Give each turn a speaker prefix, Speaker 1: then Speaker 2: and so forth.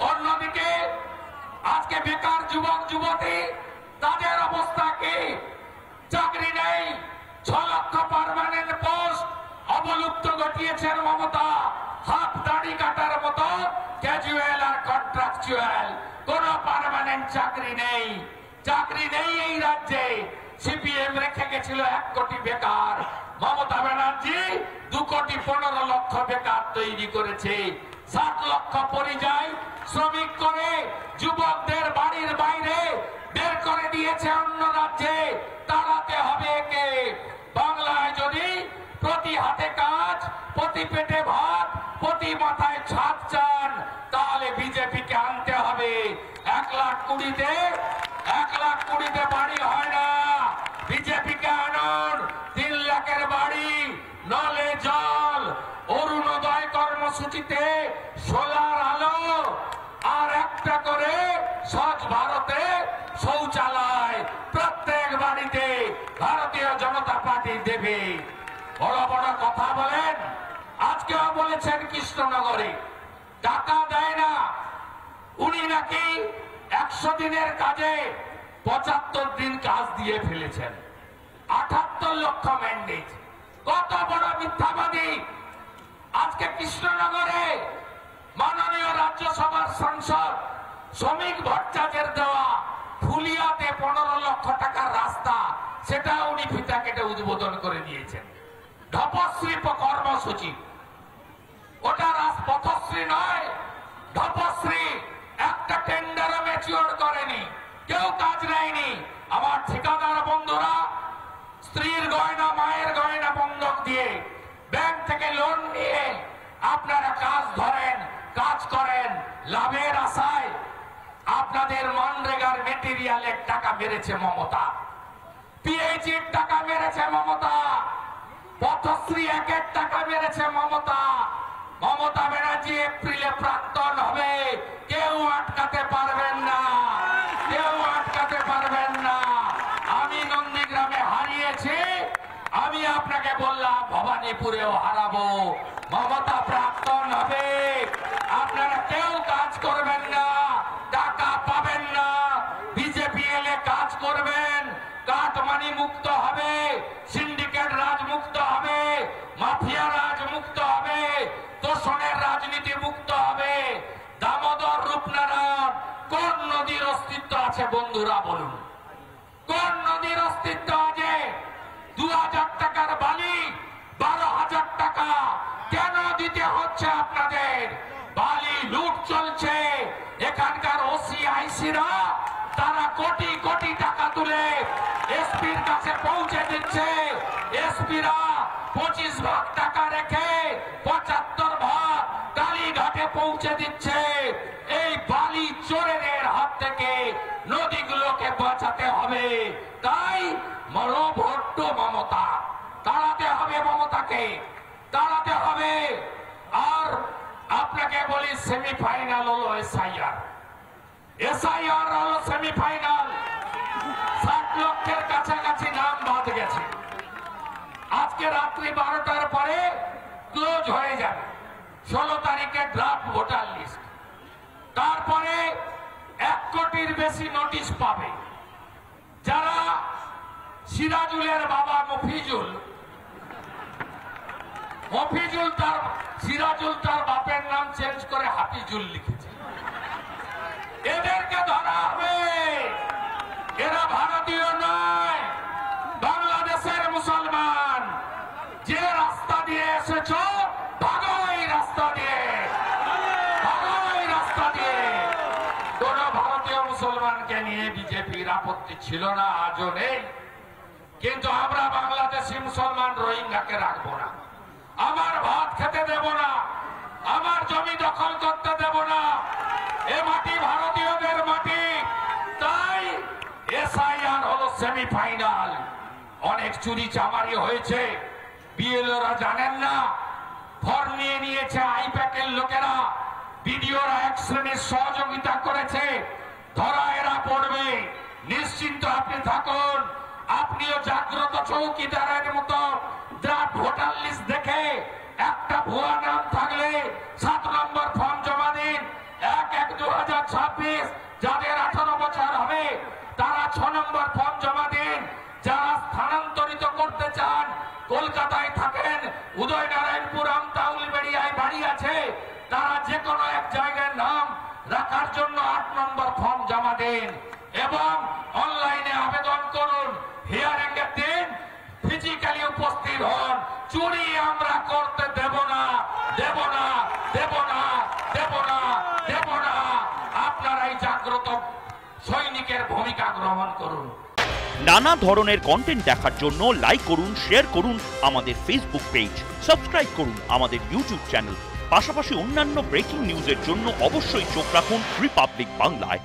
Speaker 1: অন্যদিকে আজকে বেকার যুবক যুবতী তাদের অবস্থা কি? চাকরি নেই, 6 লক্ষ পার্মানেন্ট পোস্ট অবলুপ্ত ঘটিয়েছেন মমতা। হাফ দাড়ি কাটার মতো ক্যাজুয়াল আর কন্ট্রাকচুয়াল কোন পার্মানেন্ট চাকরি নেই। চাকরি নেই এই রাজ্যে। সিপিএম রেখে গেছিল 1 কোটি বেকার, মমতা ব্যানার্জি 2 কোটি 15 লক্ষ বেকার তৈরি করেছে। 7 লক্ষ পরিযায়ী শ্রমিক করে যুবকদের বাড়ির বাইরে বের করে দিয়েছে অন্য রাজ্যে। তাড়াতে হবে একে। বাংলায় যদি প্রতি হাতে কাজ, প্রতি পেটে ভাত, প্রতি মাথায় ছাদ চান, তাহলে বিজেপিকে আনতে হবে। 1,20,000 বাড়ি হয় না, বিজেপিকে আনুন। 3 লাখের বাড়ি, নলে জল, অরুণোদয় কর্মসূচিতে সোলার আলো, আর একটা করে স্বচ্ছ ভারতে শৌচালয় প্রত্যেক বাড়িতে ভারতীয় জনতা পার্টি দেবে। বড় বড় কথা বলেন। আজকেও বলেছেন কৃষ্ণনগরে টাকা দেয় না। উনি নাকি 100 দিনের কাজে 75 দিন কাজ দিয়ে ফেলেছেন। 78 লক্ষ ম্যান্ডেট। কত বড় মিথ্যাবাদী। আজকে কৃষ্ণনগরে মাননীয় রাজ্যসভার সাংসদ শ্রমিক ভট্টাচার্যের দেওয়া ফুলিয়াতে 15 লক্ষ টাকার রাস্তা, সেটা উনি ফিতা কেটে উদ্বোধন করে দিয়েছেন। ঢপশ্রী কর্মসূচি, ওটা পথশ্রী নয়, ঢপশ্রী। একটা টেন্ডারও ম্যাচিওর করেনি, কেউ কাজ নেয়নি। আমার ঠিকাদার বন্ধুরা স্ত্রীর গয়না, মায়ের গয়না বন্ধক দিয়ে ব্যাংক থেকে লোন নিয়ে আপনারা কাজ ধরেন, কাজ করেন লাভের আশায়। আপনাদের মনরেগার মেটেরিয়ালের টাকা মেরেছে মমতা, পিএইচির টাকা মেরেছে মমতা, পথশ্রী 1-এর টাকা মেরেছে মমতা। মমতা ব্যানার্জি এপ্রিলে প্রাক্তন হবে, কেউ আটকাতে পারবেন না, কেউ আটকাতে পারবেন না। আমি নন্দীগ্রামে হারিয়েছি, আমি আপনাকে বললাম ভবানীপুরেও হারাবো। মমতা প্রাক্তন হবে, আপনারা কেউ কাজ করবেন না, টাকা পাবেন না। বিজেপি এলে কাজ করবেন, কাটমানি মুক্ত হবে, সিন্ডিকেট রাজ মুক্ত হবে, মাফিয়া রাজ মুক্ত হবে, তোষণের রাজনীতি মুক্ত হবে। দামোদর রূপনারায়ণ কোন নদীর অস্তিত্ব আছে বন্ধুরা বলুন? কোন নদীর অস্তিত্ব আছে? 2000 টাকার বালি 12,000 টাকা কেন দিতে হচ্ছে আপনাদের? বালি লুট চলছে। এখানকার ওসিআইসিরা তারা কোটি কোটি টাকা তুলে এসপির কাছে পৌঁছে দিচ্ছে। এসপিরা 25 ভাগ টাকা রেখে 75 ভাগ কালীঘাটে পৌঁছে দিচ্ছে। এই বালি চোরেদের হাত থেকে নদীগুলোকে বাঁচাতে হবে। তাই মনোভট্ট মমতা, তাড়াতে হবে মমতাকে, তাড়াতে হবে। আর আপনাকে বলি সেমিফাইনাল হলো এসআইআর। এসআইআর হলো সেমিফাইনাল। 60 লক্ষের কাছাকাছি নাম বাদ গেছে। আজকে রাত্রি 12টার পরে ক্লোজ হয়ে যাবে। 16 তারিখে ড্রাফট ভোটার লিস্ট। তারপরে 1 কোটির বেশি নোটিশ পাবে। যারা সিরাজুলের বাবা মফিজুল সিরাজুল তার বাপের নাম চেঞ্জ করে হাফিজুল লিখেছে, এদেরকে ধরা হবে। এরা ভারতীয় নয়, বাংলাদেশের মুসলমান। যে রাস্তা দিয়ে এসেছো ভাগো এই রাস্তা দিয়ে, ভাগো এই রাস্তা দিয়ে। কোন ভারতীয় মুসলমানকে নিয়ে বিজেপির আপত্তি ছিল না, আজও নেই। কিন্তু আমরা বাংলাদেশি মুসলমান রোহিঙ্গাকে রাখবো না, আমার ভাত খেতে দেব না, আমার জমি দখল করতে দেব না। এ মাটি ভারতীয়দের মাটি। তাই এসআইআর হলো সেমিফাইনাল। অনেক চুরি চামারি হয়েছে, বিএলওরা জানেন না। ফর্ম নিয়ে নিয়েছে আইপ্যাকের লোকেরা, বিডিওরা 1 শ্রেণীর সহযোগিতা করেছে। ধরা এরা পড়বে, নিশ্চিন্ত আপনি থাকুন। আপনিও জাগ্রত চৌকিদারের মতো ড্রাফট ভোটার লিস্ট দেখে একটা ভুয়া নাম থাকলে 7 নম্বর ফর্ম জমা দিন। 1-1-2000 2026 যাদের 18 বছর হবে তারা 6 নম্বর ফর্ম জমা দিন। যারা স্থানান্তরিত করতে চান, কলকাতায় থাকেন, উদয়নারায়ণপুর, আমতা, উলবেড়িয়ায় বাড়ি আছে, তারা যে কোনো এক জায়গায় নাম রাখার জন্য 8 নম্বর ফর্ম জমা দিন এবং অনলাইনে আবেদন করুন। হিয়ারিং এর দিন ফিজিক্যালি উপস্থিত হন। চুরি আমরা করতে দেব না, দেব না, দেব না, দেব না, দেব না। আপনারা এই জাগ্রত সৈনিকের ভূমিকা গ্রহণ করুন।
Speaker 2: নানা ধরনের কন্টেন্ট দেখার জন্য লাইক করুন, শেয়ার করুন আমাদের ফেসবুক পেজ, সাবস্ক্রাইব করুন আমাদের ইউটিউব চ্যানেল। পাশাপাশি অন্যান্য ব্রেকিং নিউজের জন্য অবশ্যই চোখ রাখুন রিপাবলিক বাংলায়।